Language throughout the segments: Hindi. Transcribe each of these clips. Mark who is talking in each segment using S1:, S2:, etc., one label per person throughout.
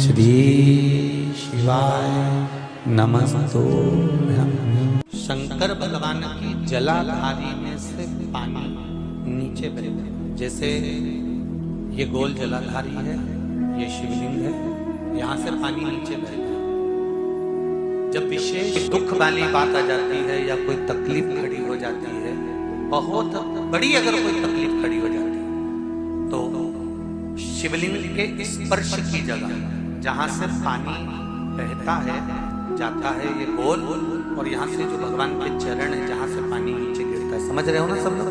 S1: श्री शिवाय नमस्तुभ्यं। शंकर भगवान की जलाधारी में से पानी नीचे बहता, जैसे ये गोल जलाधारी है, ये शिवलिंग है, यहाँ से पानी नीचे बहता है। जब विशेष दुख वाली बात आ जाती है या कोई तकलीफ खड़ी हो जाती है, बहुत बड़ी अगर कोई तकलीफ खड़ी हो जाती है, तो शिवलिंग के स्पर्श की जगह जहां से पानी बहता है जाता है, ये गोल, और यहाँ से जो भगवान के चरण है जहां से पानी नीचे गिरता है, समझ रहे हो ना सब लोग?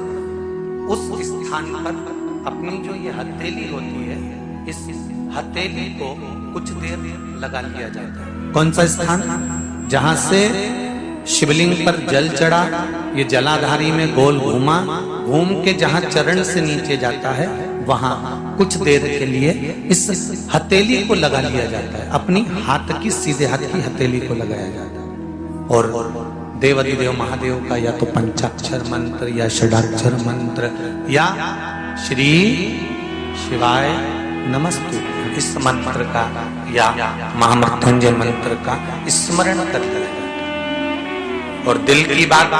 S1: उस स्थान पर अपनी जो ये हथेली होती है, इस हथेली को कुछ देर लगा लिया जाता है। कौन सा स्थान? जहां से शिवलिंग पर जल चढ़ा, ये जलाधारी में गोल घूमा, घूम के जहां चरण से नीचे जाता है, वहां कुछ देर के लिए इस हथेली को लगा लिया जाता है। अपनी हाथ की, सीधे हाथ की हथेली को लगाया जाता है। और देवाधिदेव महादेव का या तो पंचाक्षर मंत्र या षडाक्षर मंत्र या श्री शिवाय नमस्तुभ्यं इस मंत्र का या महामृत्युंजय मंत्र का स्मरण करते रहते हैं। और दिल की बात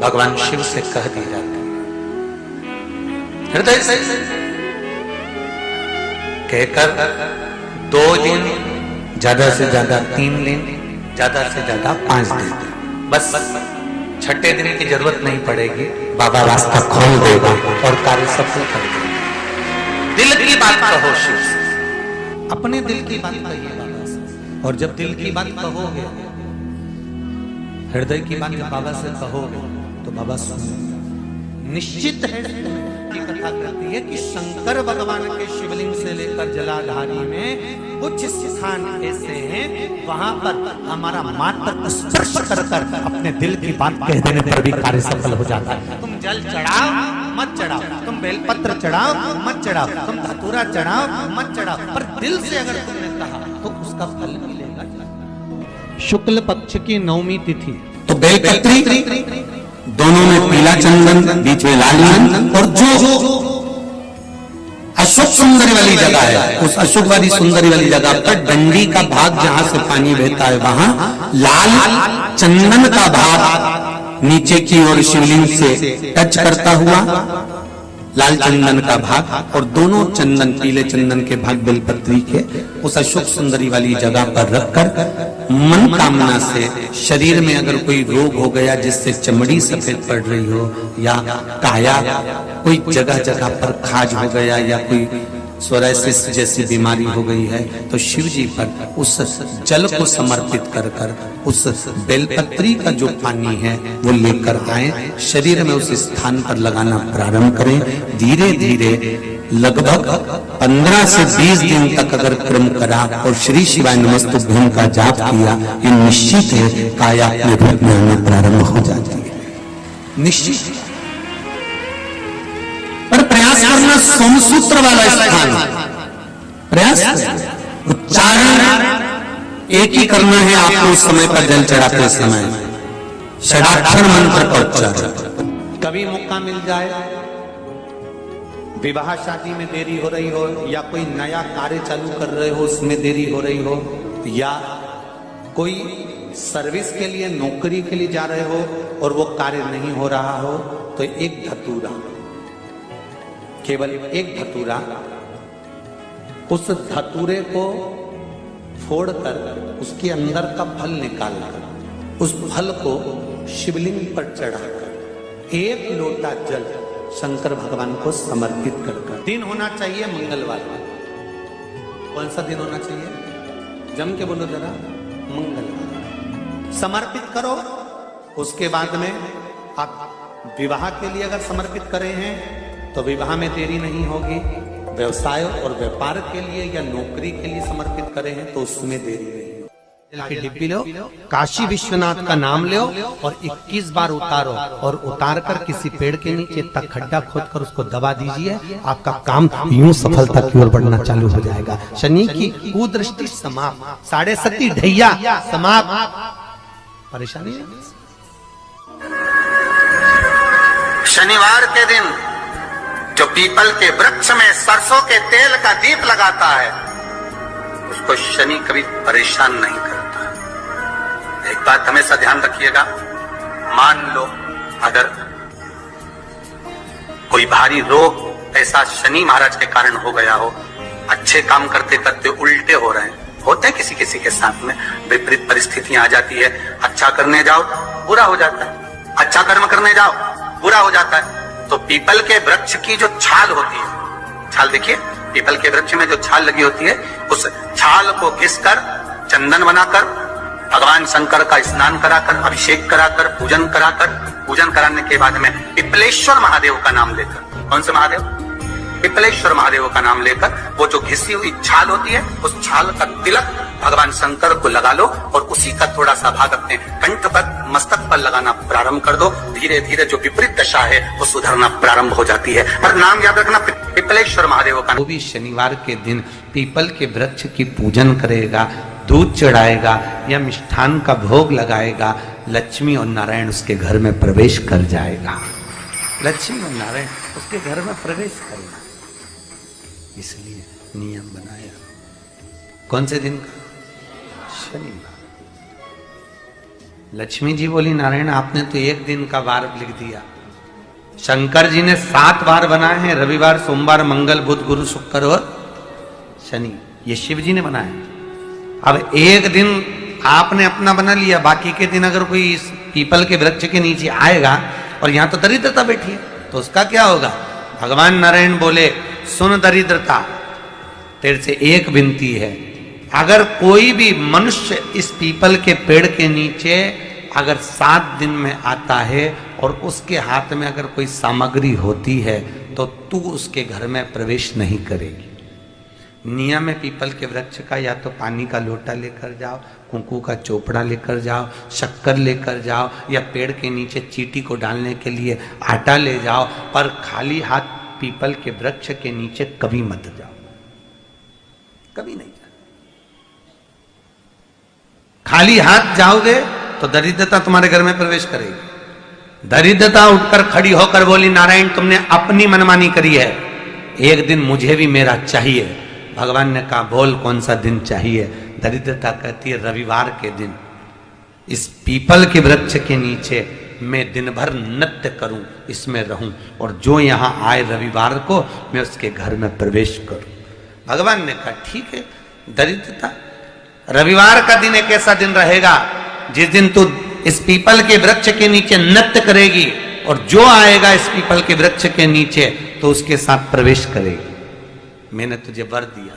S1: भगवान शिव से कह दी जाती है, हृदय से कहकर 2 दिन, ज्यादा से ज्यादा 3 दिन, ज्यादा से ज्यादा 5 दिन, बस 6ठे दिन की जरूरत नहीं पड़ेगी, बाबा रास्ता खोल देगा और कार्य सफल कर देगा। दिल की बात कहो शिव से, अपने दिल की बात कहिए बाबा से। और जब दिल की बात कहोगे, हृदय की बात जब बाबा से कहोगे, तो बाबा सुनेंगे। निश्चित है की कथा करती है कि शंकर भगवान के शिवलिंग से लेकर जलाधारी में कुछ स्थान ऐसे हैं, वहां पर हमारा मात्र स्पर्श कर अपने दिल की बात कह देने पर भी कार्य सफल हो जाता है। तुम जल चढ़ाओ मत चढ़ाओ, तुम बेलपत्र चढ़ाओ मत चढ़ाओ, तुम धतूरा चढ़ाओ मत चढ़ाओ, पर दिल से अगर तुमने कहा तो उसका फल मिलेगा। शुक्ल पक्ष की 9वीं तिथि
S2: तो बेलपत्री, दोनों में पीला चंदन, बीच में लाल चंदन, और जो अशोक सुंदरी वाली जगह है, उस अशोक वाली सुंदरी वाली जगह पर डंडी का भाग जहां से पानी बहता है, वहां लाल चंदन का भाग नीचे की ओर शिवलिंग से टच करता हुआ लाल चंदन का भाग, और दोनों चंदन, पीले चंदन के भाग बेलपत्री के उस अशोक सुंदरी वाली जगह पर रखकर मन कामना से शरीर में अगर कोई रोग हो गया जिससे चमड़ी सफेद पड़ रही हो, या काया कोई जगह जगह पर खाज हो गया, या कोई सोराइसिस जैसी बीमारी हो गई है, तो शिव जी पर उस जल को समर्पित कर कर उस बेलपत्री का जो पानी है वो लेकर आए, शरीर में उस स्थान पर लगाना प्रारंभ करें। धीरे धीरे लगभग 15 से 20 दिन तक अगर क्रम करा और श्री शिवाय नमस्तुभ्यं का जाप किया, ये निश्चित है काया अपने रूप में आना प्रारंभ हो जाती है, निश्चित। पर प्रयास करना सोमसूत्र वाला स्थान, प्रयास उच्चारण एक ही करना है आपको उस समय पर जल चढ़ाते समय, षडाक्षर मंत्र का उच्चारण।
S1: कभी मौका मिल जाए, विवाह शादी में देरी हो रही हो, या कोई नया कार्य चालू कर रहे हो उसमें देरी हो रही हो, या कोई सर्विस के लिए, नौकरी के लिए जा रहे हो और वो कार्य नहीं हो रहा हो, तो एक धतूरा, केवल एक धतूरा, उस धतूरे को फोड़कर उसके अंदर का फल निकालकर उस फल को शिवलिंग पर चढ़ाकर 1 लोटा जल शंकर भगवान को समर्पित कर। दिन होना चाहिए मंगलवार। कौन सा दिन होना चाहिए? जम के बोलो जरा, मंगलवार समर्पित करो। उसके बाद में आप विवाह के लिए अगर समर्पित करे हैं तो विवाह में देरी नहीं होगी, व्यवसाय और व्यापार के लिए या नौकरी के लिए समर्पित करे हैं तो उसमें देरी नहीं होगी। डिब्बी लो, काशी विश्वनाथ का नाम लो और 21 बार उतारो, और उतारकर किसी पेड़ के नीचे तक खड्डा खोदकर उसको दबा दीजिए। आपका काम यूं सफलता की ओर बढ़ना चालू हो जाएगा। शनि की कुदृष्टि समाप्त, 7.5 ढैया समाप्त। परेशानी
S2: शनिवार के दिन जो पीपल के वृक्ष में सरसों के तेल का दीप लगाता है, उस
S1: को शनि कभी परेशान नहीं करता। एक बात हमेशा ध्यान रखिएगा, मान लो अगर कोई भारी रोग ऐसा शनि महाराज के कारण हो गया हो, अच्छे काम करते करते उल्टे हो रहे हैं, होते हैं किसी किसी के साथ में, विपरीत परिस्थितियां आ जाती है, अच्छा करने जाओ बुरा हो जाता है, अच्छा कर्म करने जाओ बुरा हो जाता है। तो पीपल के वृक्ष की जो छाल होती है, छाल देखिए, पीपल के वृक्ष में जो छाल लगी होती है, उस छाल को घिसकर चंदन बनाकर भगवान शंकर का स्नान कराकर, अभिषेक कराकर, पूजन कराकर, पूजन कराने के बाद में पिपलेश्वर महादेव का नाम लेकर, कौन से महादेव? पिपलेश्वर महादेव का नाम लेकर वो जो घिसी हुई छाल होती है, उस छाल का तिलक भगवान शंकर को लगा लो और उसी का थोड़ा सा भाग अपने कंठ पर, मस्तक पर लगाना प्रारंभ कर दो। धीरे धीरे जो विपरीत दशा है वो सुधरना प्रारंभ हो जाती है। पर नाम याद रखना, पिपलेश्वर महादेव का।
S2: वो भी शनिवार के दिन पीपल के वृक्ष की पूजन करेगा, दूध चढ़ाएगा या मिष्ठान का भोग लगाएगा, लक्ष्मी और नारायण उसके घर में प्रवेश कर जाएगा। लक्ष्मी और नारायण उसके घर में प्रवेश करेगा, इसलिए नियम बनाया। कौन से दिन का? शनिवार। लक्ष्मी जी बोली, नारायण आपने तो एक दिन का वार लिख दिया, शंकर जी ने 7 वार बनाए हैं, रविवार, सोमवार, मंगल, बुध, गुरु, शुक्र और शनि, ये शिव जी ने बनाया। अब एक दिन आपने अपना बना लिया, बाकी के दिन अगर कोई इस पीपल के वृक्ष के नीचे आएगा और यहां तो दरिद्रता बैठी है, तो उसका क्या होगा? भगवान नारायण बोले, सुन दरिद्रता, तेरे से एक विनती है, अगर कोई भी मनुष्य इस पीपल के पेड़ के नीचे अगर 7 दिन में आता है और उसके हाथ में अगर कोई सामग्री होती है तो तू उसके घर में प्रवेश नहीं करेगी। नियम है पीपल के वृक्ष का, या तो पानी का लोटा लेकर जाओ, कुंकू का चोपड़ा लेकर जाओ, शक्कर लेकर जाओ, या पेड़ के नीचे चींटी को डालने के लिए आटा ले जाओ, पर खाली हाथ पीपल के वृक्ष के नीचे कभी मत जाओ, कभी नहीं जाओ। खाली हाथ जाओगे तो दरिद्रता तुम्हारे घर में प्रवेश करेगी। दरिद्रता उठकर खड़ी होकर बोली, नारायण तुमने अपनी मनमानी करी है, एक दिन मुझे भी मेरा चाहिए। भगवान ने कहा, बोल कौन सा दिन चाहिए? दरिद्रता कहती है, रविवार के दिन इस पीपल के वृक्ष के नीचे मैं दिन भर नृत्य करूं, इसमें रहूं, और जो यहां आए रविवार को मैं उसके घर में प्रवेश करूं। भगवान ने कहा, ठीक है। दरिद्रता, रविवार का दिन एक ऐसा दिन रहेगा जिस दिन तू इस पीपल के वृक्ष के नीचे नृत्य करेगी और जो आएगा इस पीपल के वृक्ष के नीचे तो उसके साथ प्रवेश करेगी। मैंने तुझे वर दिया।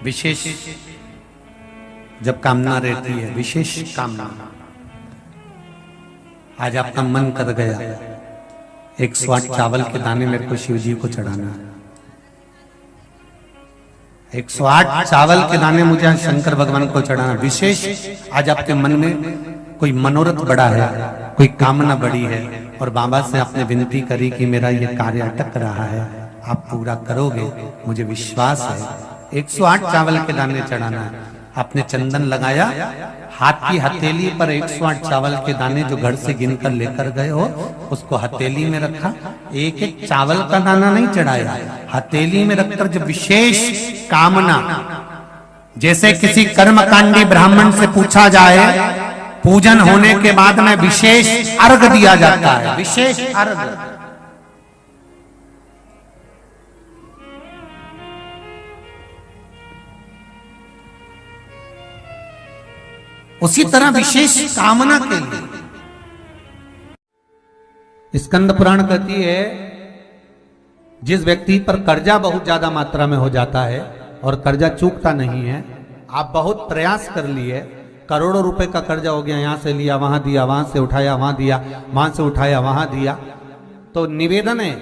S2: विशेष जब कामना रहती है, विशेष कामना, आज आपका मन कर गया 108 चावल के दाने मेरे को शिव जी को चढ़ाना है, 108 चावल के दाने मुझे शंकर भगवान को चढ़ाना। विशेष आज आपके मन में कोई मनोरथ बड़ा है, कोई कामना बड़ी है, और बाबा से आपने विनती करी कि मेरा ये कार्य अटक रहा है, आप पूरा करोगे, मुझे विश्वास है। 108 चावल के दाने चढ़ाना है। आपने चंदन लगाया, हाथ की हथेली पर 108 चावल के दाने जो घर से गिनकर लेकर गए हो उसको हथेली में रखा। एक एक चावल का दाना नहीं चढ़ाया, हथेली में रखकर जो विशेष कामना, जैसे किसी कर्मकांडी ब्राह्मण से पूछा जाए, पूजन होने के बाद में विशेष अर्घ दिया जाता है, विशेष अर्घ। उसी तरह विशेष कामना के लिए स्कंद पुराण कहती है, जिस व्यक्ति पर कर्जा बहुत ज्यादा मात्रा में हो जाता है और कर्जा चूकता नहीं है, आप बहुत प्रयास कर लिए, करोड़ों रुपए का कर्जा हो गया, यहां से लिया वहां दिया, वहां से उठाया वहां दिया, वहां से उठाया वहां दिया, तो निवेदन है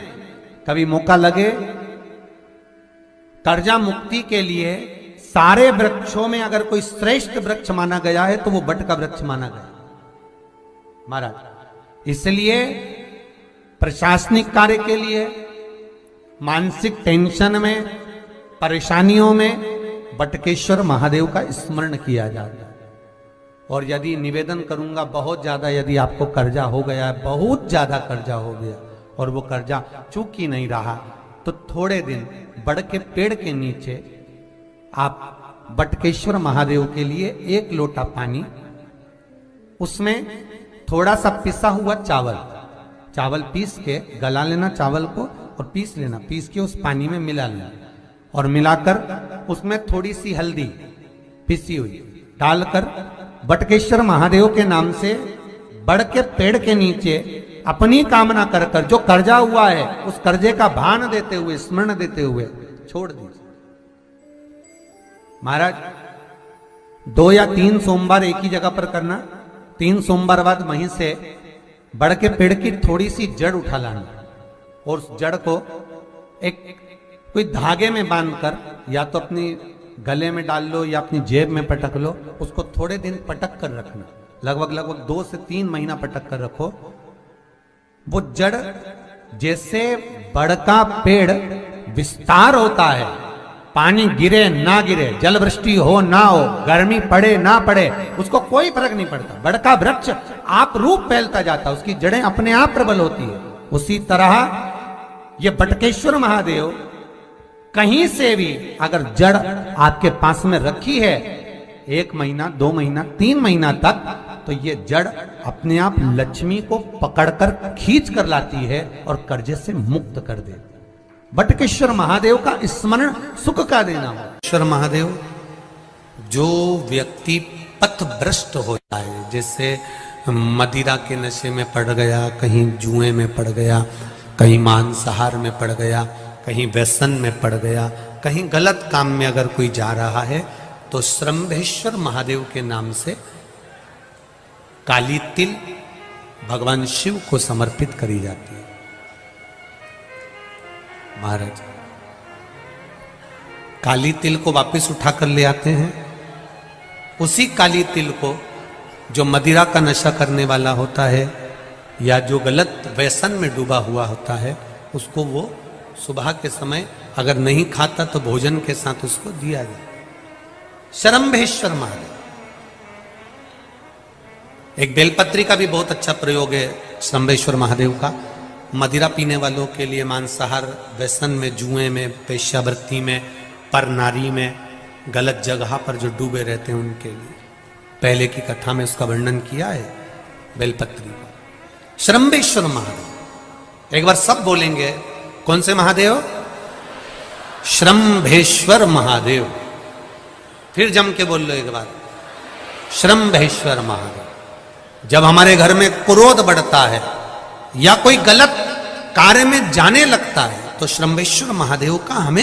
S2: कभी मौका लगे कर्जा मुक्ति के लिए सारे वृक्षों में अगर कोई श्रेष्ठ वृक्ष माना गया है तो वो बट का वृक्ष माना गया महाराज। इसलिए प्रशासनिक कार्य के लिए, मानसिक टेंशन में, परेशानियों में बटकेश्वर महादेव का स्मरण किया जाता है। और यदि निवेदन करूंगा बहुत ज्यादा, यदि आपको कर्जा हो गया है, बहुत ज्यादा कर्जा हो गया और वो कर्जा चूक ही नहीं रहा,
S1: तो थोड़े दिन बड़ के पेड़ के नीचे आप बटकेश्वर महादेव के लिए 1 लोटा पानी, उसमें थोड़ा सा पिसा हुआ चावल पीस के गला लेना चावल को और पीस लेना, पीस के उस पानी में मिला लेना और मिलाकर उसमें थोड़ी सी हल्दी पिसी हुई डालकर बटकेश्वर महादेव के नाम से बड़ के पेड़ के नीचे अपनी कामना कर कर जो कर्जा हुआ है उस कर्जे का भान देते हुए, स्मरण देते हुए छोड़ दीजिए। महाराज 2 या 3 सोमवार एक ही जगह पर करना, 3 सोमवार बाद वहीं से बड़ के पेड़ की थोड़ी सी जड़ उठा लाना और उस जड़ को एक कोई धागे में बांधकर या तो अपनी गले में डाल लो या अपनी जेब में पटक लो, उसको थोड़े दिन पटक कर रखना, लगभग 2 से 3 महीना पटक कर रखो। वो जड़ जैसे बड़ का पेड़ विस्तार होता है, पानी गिरे ना गिरे, जल वृष्टि हो ना हो, गर्मी पड़े ना पड़े, उसको कोई फर्क नहीं पड़ता। बड़ का वृक्ष आप रूप फैलता जाता, उसकी जड़ें अपने आप प्रबल होती है। उसी तरह ये बटकेश्वर महादेव कहीं से भी अगर जड़ आपके पास में रखी है 1 महीना, 2 महीना, 3 महीना तक, तो ये जड़ अपने आप लक्ष्मी को पकड़कर खींच कर लाती है और कर्जे से मुक्त कर दे। बटकेश्वर महादेव का स्मरण सुख का देना हो।
S2: बटकेश्वर महादेव, जो व्यक्ति पथभ्रष्ट होता है, जैसे मदिरा के नशे में पड़ गया, कहीं जुए में पड़ गया, कहीं मांसाहार में पड़ गया, कहीं व्यसन में पड़ गया, कहीं गलत काम में अगर कोई जा रहा है, तो श्रंभेश्वर महादेव के नाम से काली तिल भगवान शिव को समर्पित करी जाती है। महाराज काली तिल को वापस उठाकर ले आते हैं। उसी काली तिल को जो मदिरा का नशा करने वाला होता है या जो गलत व्यसन में डूबा हुआ होता है, उसको वो सुबह के समय अगर नहीं खाता तो भोजन के साथ उसको दिया जाए। श्रंभेश्वर महादेव। एक बेलपत्री का भी बहुत अच्छा प्रयोग है श्रंभेश्वर महादेव का, मदिरा पीने वालों के लिए, मांसाहार, व्यसन में, जुए में, पेशावृत्ति में, पर नारी में, गलत जगह पर जो डूबे रहते हैं उनके लिए। पहले की कथा में उसका वर्णन किया है बेलपत्री का। श्रंभेश्वर महादेव, एक बार सब बोलेंगे, कौन से महादेव? श्रंभेश्वर महादेव। फिर जम के बोल लो एक बार, श्रंभेश्वर महादेव। जब हमारे घर में क्रोध बढ़ता है या कोई गलत कार्य में जाने लगता है, तो श्रंभेश्वर महादेव का हमें